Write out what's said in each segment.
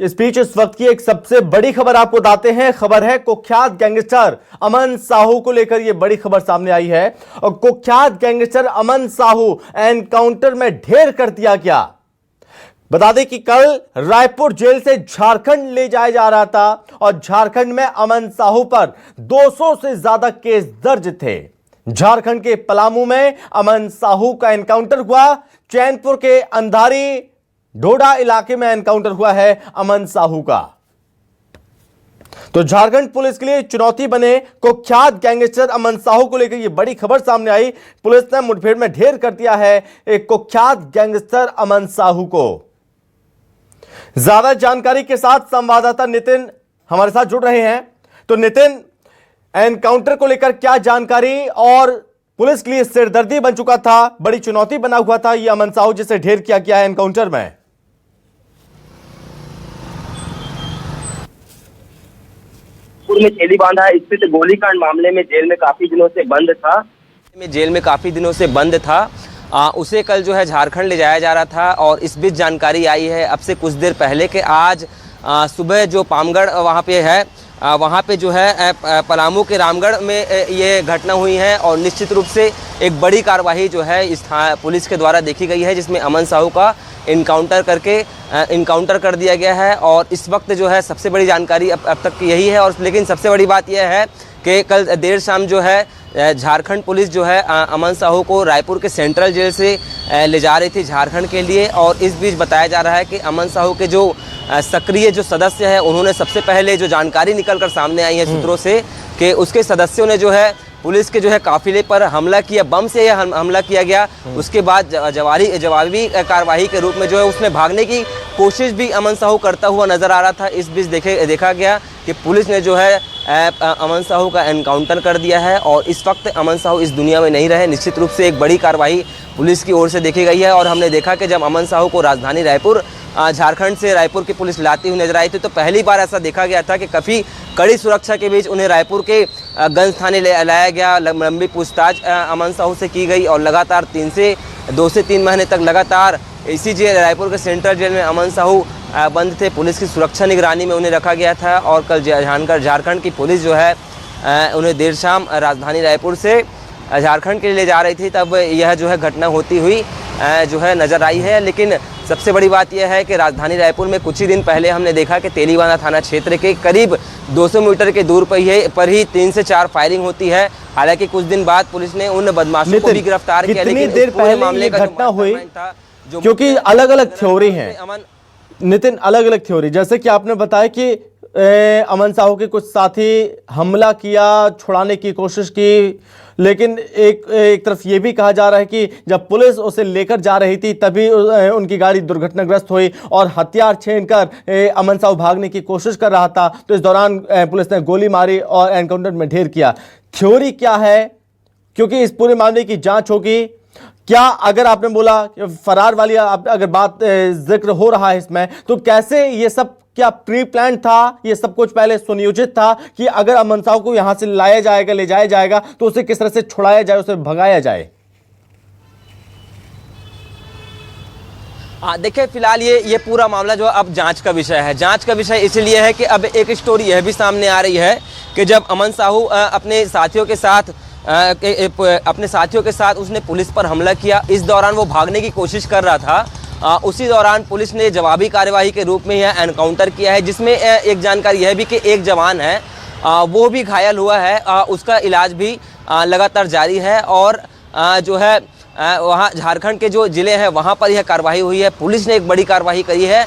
इस बीच इस वक्त की एक सबसे बड़ी खबर आपको बताते हैं। खबर है कुख्यात गैंगस्टर अमन साहू को लेकर यह बड़ी खबर सामने आई है। और कुख्यात गैंगस्टर अमन साहू एनकाउंटर में ढेर कर दिया गया। बता दें कि कल रायपुर जेल से झारखंड ले जाया जा रहा था और झारखंड में अमन साहू पर 200 से ज्यादा केस दर्ज थे। झारखंड के पलामू में अमन साहू का एनकाउंटर हुआ। चैनपुर के अंधारी डोडा इलाके में एनकाउंटर हुआ है अमन साहू का। तो झारखंड पुलिस के लिए चुनौती बने कुख्यात गैंगस्टर अमन साहू को लेकर यह बड़ी खबर सामने आई। पुलिस ने मुठभेड़ में ढेर कर दिया है एक कुख्यात गैंगस्टर अमन साहू को। ज्यादा जानकारी के साथ संवाददाता नितिन हमारे साथ जुड़ रहे हैं। तो नितिन, एनकाउंटर को लेकर क्या जानकारी, और पुलिस के लिए सिरदर्दी बन चुका था, बड़ी चुनौती बना हुआ था यह अमन साहू जिसे ढेर किया गया है एनकाउंटर में। में थैली बांधा स्थित गोलीकांड मामले में जेल में काफी दिनों से बंद था। उसे कल जो है झारखंड ले जाया जा रहा था और इस बीच जानकारी आई है अब से कुछ देर पहले कि आज सुबह जो पामगढ़ वहाँ पे है, वहाँ पे जो है पलामू के रामगढ़ में ये घटना हुई है। और निश्चित रूप से एक बड़ी कार्रवाई जो है इस पुलिस के द्वारा देखी गई है, जिसमें अमन साहू का इनकाउंटर कर दिया गया है। और इस वक्त जो है सबसे बड़ी जानकारी अब तक की यही है। और लेकिन सबसे बड़ी बात यह है कि कल देर शाम जो है झारखंड पुलिस जो है अमन साहू को रायपुर के सेंट्रल जेल से ले जा रही थी झारखंड के लिए। और इस बीच बताया जा रहा है कि अमन साहू के जो सक्रिय जो सदस्य हैं, उन्होंने सबसे पहले जो जानकारी निकलकर सामने आई है सूत्रों से कि उसके सदस्यों ने जो है पुलिस के जो है काफिले पर हमला किया, बम से यह हमला किया गया। उसके बाद जवाबी कार्रवाई के रूप में जो है उसने भागने की कोशिश भी अमन साहू करता हुआ नजर आ रहा था। इस बीच देखा गया कि पुलिस ने जो है अमन साहू का एनकाउंटर कर दिया है और इस वक्त अमन साहू इस दुनिया में नहीं रहे। निश्चित रूप से एक बड़ी कार्रवाई पुलिस की ओर से देखी गई है। और हमने देखा कि जब अमन साहू को राजधानी रायपुर झारखंड से रायपुर की पुलिस लाती हुई नजर आई थी, तो पहली बार ऐसा देखा गया था कि काफ़ी कड़ी सुरक्षा के बीच उन्हें रायपुर के गंज थाने लाया गया। लंबी पूछताछ अमन साहू से की गई और लगातार 2 से 3 महीने तक लगातार इसी जेल रायपुर के सेंट्रल जेल में अमन साहू बंद थे। पुलिस की सुरक्षा निगरानी में उन्हें रखा गया था। और कल झारखंड की पुलिस जो है उन्हें देर शाम राजधानी रायपुर से झारखंड के लिए ले जा रही थी, तब यह जो है घटना होती हुई जो है नज़र आई है। लेकिन सबसे बड़ी बात यह है कि राजधानी रायपुर में कुछ ही दिन पहले हमने देखा कि तेलीबांधा थाना क्षेत्र के करीब 200 मीटर के दूर पर ही 3 से 4 फायरिंग होती है। हालांकि कुछ दिन बाद पुलिस ने उन बदमाशों को भी गिरफ्तार किया। लेकिन देर पहले मामले का घटना हुई क्योंकि अलग अलग थ्योरी हैं नितिन, अलग अलग थ्योरी। जैसे कि आपने बताया कि अमन साहू के कुछ साथी हमला किया, छुड़ाने की कोशिश की, लेकिन एक तरफ ये भी कहा जा रहा है कि जब पुलिस उसे लेकर जा रही थी तभी उनकी गाड़ी दुर्घटनाग्रस्त हुई और हथियार छीनकर अमन साहू भागने की कोशिश कर रहा था। तो इस दौरान पुलिस ने गोली मारी और एनकाउंटर में ढेर किया। थ्योरी क्या है, क्योंकि इस पूरे मामले की जांच होगी। क्या अगर आपने बोला फरार वाली अगर बात जिक्र हो रहा है इसमें, तो कैसे ये सब क्या प्री प्लान था, ये सब कुछ पहले सुनियोजित था कि अगर अमन साहू को यहां से लाया जाएगा, ले जाया जाएगा, तो उसे किस तरह से छुड़ाया जाए, उसे भगाया जाए? देखिए, फिलहाल ये पूरा मामला जो अब जांच का विषय है। जांच का विषय इसलिए है कि अब एक स्टोरी यह भी सामने आ रही है कि जब अमन साहू अपने साथियों के साथ उसने पुलिस पर हमला किया, इस दौरान वो भागने की कोशिश कर रहा था। उसी दौरान पुलिस ने जवाबी कार्यवाही के रूप में यह एनकाउंटर किया है, जिसमें एक जानकारी यह भी कि एक जवान है वो भी घायल हुआ है। उसका इलाज भी लगातार जारी है। और जो है वहाँ झारखंड के जो ज़िले हैं वहाँ पर यह कार्रवाई हुई है। पुलिस ने एक बड़ी कार्रवाई करी है।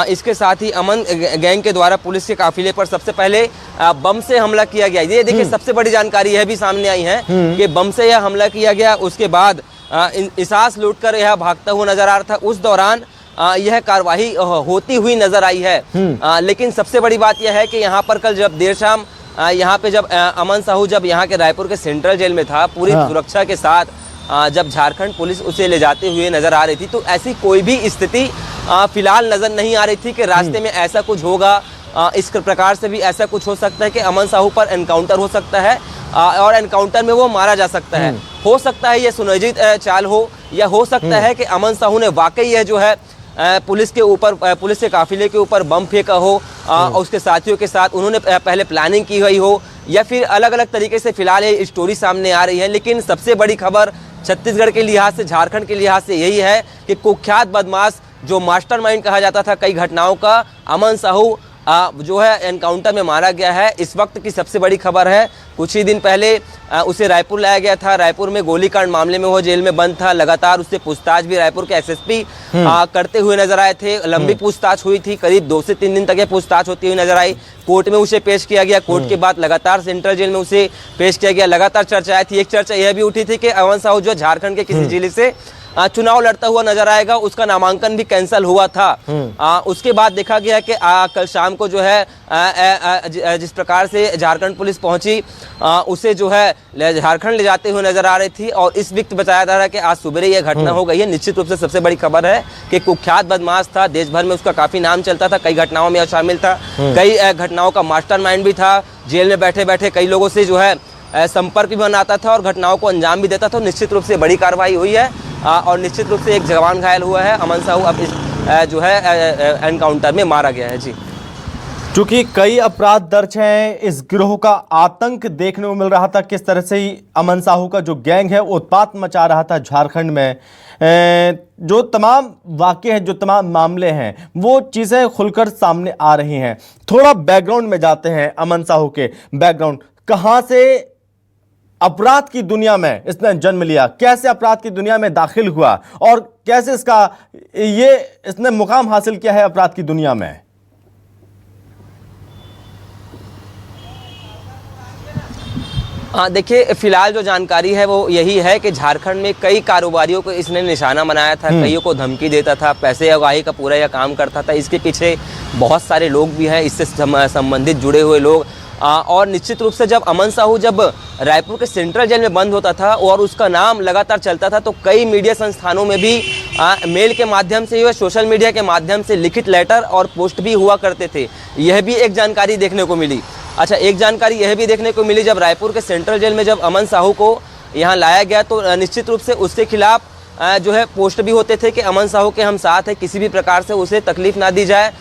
इसके साथ ही अमन गैंग के द्वारा पुलिस के काफिले पर सबसे पहले बम से हमला किया गया। ये देखिए, सबसे बड़ी जानकारी यह भी सामने आई है कि बम से यह हमला किया गया। उसके बाद इंसास लूटकर यह भागता हुआ नजर आ रहा था। उस दौरान यह कार्रवाई होती हुई नजर आई है। लेकिन सबसे बड़ी बात यह है कि यहाँ पर कल जब देर शाम यहाँ पे जब अमन साहू जब यहाँ के रायपुर के सेंट्रल जेल में था, पूरी सुरक्षा के साथ जब झारखंड पुलिस उसे ले जाते हुए नजर आ रही थी, तो ऐसी कोई भी स्थिति फिलहाल नजर नहीं आ रही थी कि रास्ते में ऐसा कुछ होगा। इस प्रकार से भी ऐसा कुछ हो सकता है कि अमन साहू पर एनकाउंटर हो सकता है और एनकाउंटर में वो मारा जा सकता है। हो सकता है ये सुनियोजित चाल हो, या हो सकता है कि अमन साहू ने वाकई यह जो है पुलिस के ऊपर, पुलिस के काफिले के ऊपर बम फेंका हो और उसके साथियों के साथ उन्होंने पहले प्लानिंग की गई हो, या फिर अलग अलग तरीके से फिलहाल ये स्टोरी सामने आ रही है। लेकिन सबसे बड़ी खबर छत्तीसगढ़ के लिहाज से, झारखंड के लिहाज से यही है कि कुख्यात बदमाश जो मास्टरमाइंड कहा जाता था कई घटनाओं का, अमन साहू जो है एनकाउंटर में मारा गया है। इस वक्त की सबसे बड़ी खबर है, कुछ ही दिन पहले उसे रायपुर लाया गया था। रायपुर में गोलीकांड मामले में वो जेल में बंद था। लगातार उससे पूछताछ भी रायपुर के एसएसपी करते हुए नजर आए थे। लंबी पूछताछ हुई थी, करीब 2 से 3 दिन तक ये पूछताछ होती हुई नजर आई। कोर्ट में उसे पेश किया गया। कोर्ट के बाद लगातार सेंट्रल जेल में उसे पेश किया गया। लगातार चर्चाएं थी। एक चर्चा यह भी उठी थी कि अमन साहू जो झारखंड के किसी जिले से चुनाव लड़ता हुआ नजर आएगा, उसका नामांकन भी कैंसिल हुआ था। उसके बाद देखा गया कि कल शाम को जो है जिस प्रकार से झारखंड पुलिस पहुंची, उसे जो है झारखंड ले जाते हुए नजर आ रही थी। और इस वक्त बताया जा रहा है कि आज सुबह यह घटना हो गई है। निश्चित रूप से सबसे बड़ी खबर है कि कुख्यात बदमाश था, देश भर में उसका काफी नाम चलता था, कई घटनाओं में शामिल था, कई घटनाओं का मास्टरमाइंड भी था। जेल में बैठे बैठे कई लोगों से जो है संपर्क भी बनाता था और घटनाओं को अंजाम भी देता था। निश्चित रूप से बड़ी कार्रवाई हुई है और निश्चित रूप से एक जवान घायल हुआ है। अमन साहू अब इस जो है एनकाउंटर में मारा गया है। जी, चूंकि कई अपराध दर्ज हैं, इस गिरोह का आतंक देखने को मिल रहा था, किस तरह से ही अमन साहू का जो गैंग है उत्पात मचा रहा था झारखंड में। जो तमाम वाक़े हैं, जो तमाम मामले हैं, वो चीज़ें खुलकर सामने आ रही हैं। थोड़ा बैकग्राउंड में जाते हैं, अमन साहू के बैकग्राउंड, कहाँ से अपराध की दुनिया में इसने जन्म लिया, कैसे अपराध की दुनिया में दाखिल हुआ और कैसे इसने मुकाम हासिल किया है अपराध की दुनिया में। देखिए, फिलहाल जो जानकारी है वो यही है कि झारखंड में कई कारोबारियों को इसने निशाना बनाया था, कईयों को धमकी देता था, पैसे अगवाही का पूरा यह काम करता था। इसके पीछे बहुत सारे लोग भी हैं, इससे संबंधित जुड़े हुए लोग। और निश्चित रूप से जब अमन साहू जब रायपुर के सेंट्रल जेल में बंद होता था और उसका नाम लगातार चलता था, तो कई मीडिया संस्थानों में भी मेल के माध्यम से या सोशल मीडिया के माध्यम से लिखित लेटर और पोस्ट भी हुआ करते थे। यह भी एक जानकारी देखने को मिली। अच्छा, एक जानकारी यह भी देखने को मिली, जब रायपुर के सेंट्रल जेल में जब अमन साहू को यहाँ लाया गया तो निश्चित रूप से उसके खिलाफ जो है पोस्ट भी होते थे कि अमन साहू के हम साथ हैं, किसी भी प्रकार से उसे तकलीफ ना दी जाए।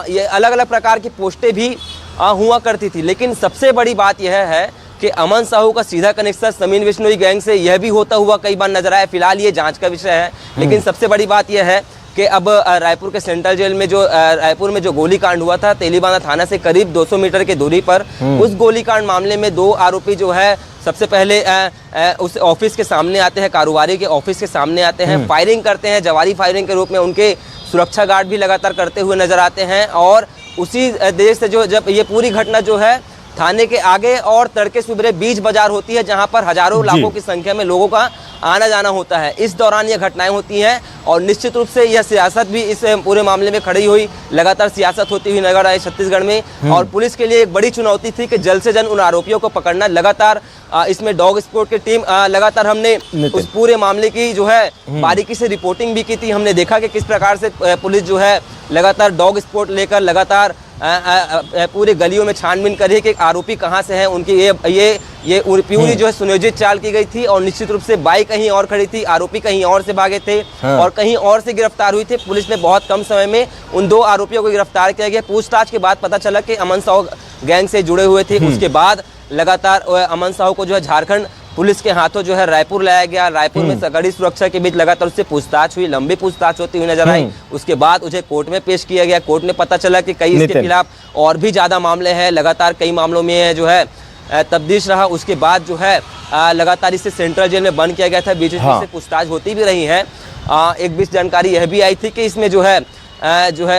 ये अलग अलग प्रकार की पोस्टें भी हुआ करती थी। लेकिन सबसे बड़ी बात यह है कि अमन साहू का सीधा कनेक्शन समीन बिश्नोई गैंग से यह भी होता हुआ कई बार नजर आया। फिलहाल ये जांच का विषय है। लेकिन सबसे बड़ी बात यह है कि अब रायपुर के सेंट्रल जेल में जो रायपुर में जो गोलीकांड हुआ था, तेलीबांधा थाना से करीब 200 मीटर की दूरी पर, उस गोलीकांड मामले में 2 आरोपी जो है सबसे पहले उस ऑफिस के सामने आते हैं, कारोबारी के ऑफिस के सामने आते हैं, फायरिंग करते हैं, जवारी फायरिंग के रूप में उनके सुरक्षा गार्ड भी लगातार करते हुए नजर आते हैं। और उसी देश से जो जब ये पूरी घटना जो है थाने के आगे और तड़के सुबह बीच बाजार होती है, जहां पर हजारों लाखों की संख्या में लोगों का आना जाना होता है, इस दौरान ये घटनाएं होती हैं। और निश्चित रूप से यह सियासत भी इस पूरे मामले में खड़ी हुई, लगातार सियासत होती हुई नजर आई छत्तीसगढ़ में। और पुलिस के लिए एक बड़ी चुनौती थी कि जल्द से जल्द उन आरोपियों को पकड़ना। लगातार इसमें डॉग स्क्वाड की टीम लगातार हमने उस पूरे मामले की जो है बारीकी से रिपोर्टिंग भी की थी। हमने देखा कि किस प्रकार से पुलिस जो है लगातार डॉग स्क्वाड लेकर लगातार पूरे गलियों में छानबीन कर रही है कि आरोपी कहां से हैं। उनकी ये पूरी जो है सुनियोजित चाल की गई थी। और निश्चित रूप से बाइक कहीं और खड़ी थी, आरोपी कहीं और से भागे थे और कहीं और से गिरफ्तार हुई थी। पुलिस ने बहुत कम समय में उन 2 आरोपियों को गिरफ्तार किया गया। पूछताछ के बाद पता चला कि अमन साहू गैंग से जुड़े हुए थे। उसके बाद लगातार अमन साहू को जो है झारखंड पुलिस के हाथों जो है रायपुर लाया गया। रायपुर में कड़ी सुरक्षा के बीच लगातार उससे पूछताछ हुई, लंबी पूछताछ होती हुई नजर आई। उसके बाद उसे कोर्ट में पेश किया गया। कोर्ट में पता चला कि कई इसके खिलाफ और भी ज्यादा मामले हैं। लगातार कई मामलों में जो है तब्दीश रहा। उसके बाद जो है लगातार इसे सेंट्रल जेल में बंद किया गया था। बीच में से पूछताछ होती भी रही है। एक बीच जानकारी यह भी आई थी कि इसमें जो है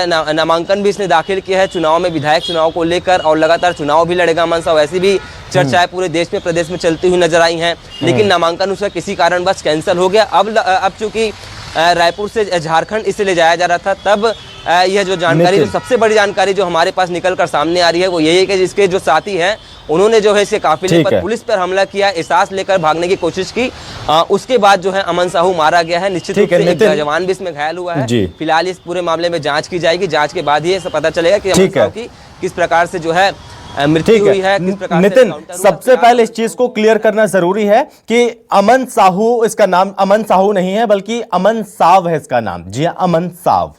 नामांकन भी इसने दाखिल किया है चुनाव में, विधायक चुनाव को लेकर, और लगातार चुनाव भी लड़ेगा अमन साहू। ऐसी भी चर्चाएं पूरे देश में प्रदेश में चलती हुई नजर आई हैं। लेकिन नामांकन उसका किसी कारणवश कैंसिल हो गया। अब चूंकि रायपुर से झारखंड इसे ले जाया जा रहा था, तब यह जो जानकारी, जो सबसे बड़ी जानकारी जो हमारे पास निकल कर सामने आ रही है वो यही है कि जिसके जो साथी हैं उन्होंने जो है इसके काफिले पर पुलिस पर हमला किया, एहसास लेकर भागने की कोशिश की। उसके बाद जो है अमन साहू मारा गया है। निश्चित रूप से एक जवान भी इसमें घायल हुआ है। फिलहाल इस पूरे मामले में जांच की जाएगी। जांच के बाद ही पता चलेगा कि अमन साहू की किस प्रकार से जो है मृत्यु हुई है, किस प्रकार से। नितिन, सबसे पहले इस चीज को क्लियर करना जरूरी है कि अमन साहू, इसका नाम अमन साहू नहीं है बल्कि अमन साव है इसका नाम। जी हाँ, अमन साव।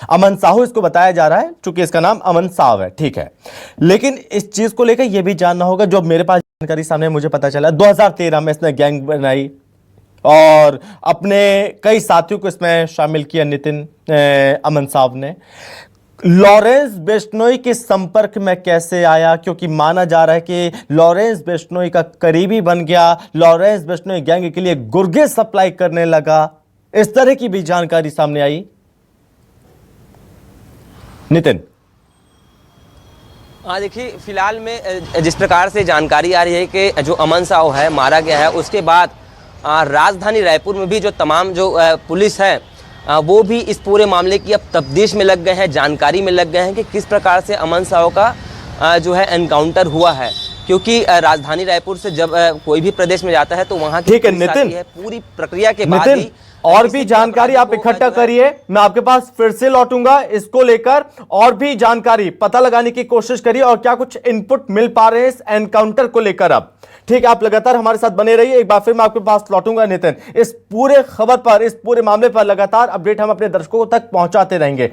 अमन साहू इसको बताया जा रहा है, चूंकि इसका नाम अमन साहू है, ठीक है। लेकिन इस चीज को लेकर यह भी जानना होगा, जो मेरे पास जानकारी सामने मुझे पता चला 2013 में इसने गैंग बनाई और अपने कई साथियों को इसमें शामिल किया। नितिन अमन साहब ने लॉरेंस बिश्नोई के संपर्क में कैसे आया, क्योंकि माना जा रहा है कि लॉरेंस बिश्नोई का करीबी बन गया, लॉरेंस बिश्नोई गैंग के लिए गुर्गे सप्लाई करने लगा, इस तरह की भी जानकारी सामने आई। नितिन, हाँ देखिए, फिलहाल में जिस प्रकार से जानकारी आ रही है कि जो अमन साहू है मारा गया है, उसके बाद राजधानी रायपुर में भी जो तमाम जो पुलिस है वो भी इस पूरे मामले की अब तफ्तीश में लग गए हैं, जानकारी में लग गए हैं कि किस प्रकार से अमन साहू का जो है एनकाउंटर हुआ है। क्योंकि राजधानी रायपुर से जब कोई भी प्रदेश में जाता है तो वहाँ की ठीक है नितिन, पूरी प्रक्रिया के बाद ही और भी जानकारी आप इकट्ठा करिए, मैं आपके पास फिर से लौटूंगा इसको लेकर। और भी जानकारी पता लगाने की कोशिश करिए और क्या कुछ इनपुट मिल पा रहे हैं इस एनकाउंटर को लेकर अब। ठीक है, आप लगातार हमारे साथ बने रहिए, एक बार फिर मैं आपके पास लौटूंगा नितिन। इस पूरे खबर पर, इस पूरे मामले पर लगातार अपडेट हम अपने दर्शकों तक पहुंचाते रहेंगे।